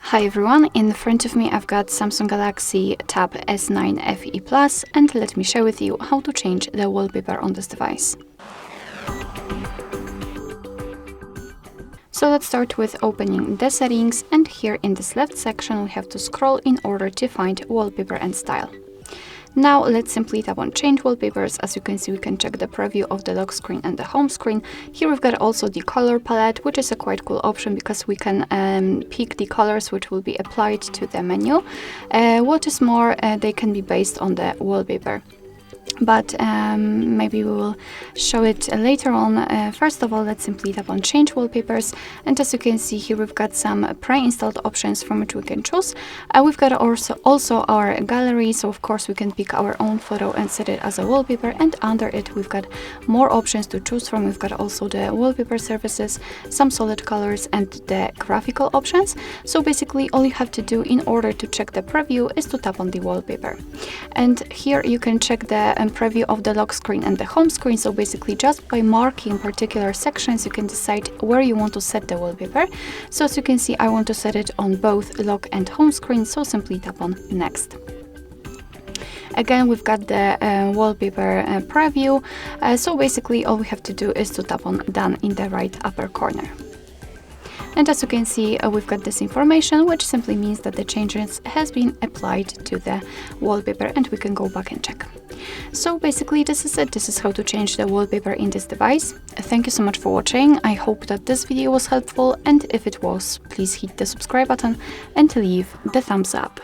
Hi everyone, in front of me I've got Samsung Galaxy Tab S9 FE Plus, and let me share with you how to change the wallpaper on this device. So let's start with opening the settings, and here in this left section we have to scroll in order to find wallpaper and style. Now let's simply tap on change wallpapers. As you can see, we can check the preview of the lock screen and the home screen. Here we've got also the color palette, which is a quite cool option because we can pick the colors which will be applied to the menu. What is more, they can be based on the wallpaper. But maybe we will show it later on. First of all, let's simply tap on change wallpapers, and as you can see here we've got some pre-installed options from which we can choose. We've got also our gallery, so of course we can pick our own photo and set it as a wallpaper, and under it we've got more options to choose from. We've got also the wallpaper services, some solid colors, and the graphical options. So basically all you have to do in order to check the preview is to tap on the wallpaper, and here you can check the preview of the lock screen and the home screen. So basically just by marking particular sections you can decide where you want to set the wallpaper. So as you can see, I want to set it on both lock and home screen, so simply tap on next. Again, we've got the wallpaper preview, so basically all we have to do is to tap on done in the right upper corner. And as you can see, we've got this information, which simply means that the changes has been applied to the wallpaper, and we can go back and check. So basically this is it. This is how to change the wallpaper in this device. Thank you so much for watching. I hope that this video was helpful, and if it was, please hit the subscribe button and leave the thumbs up.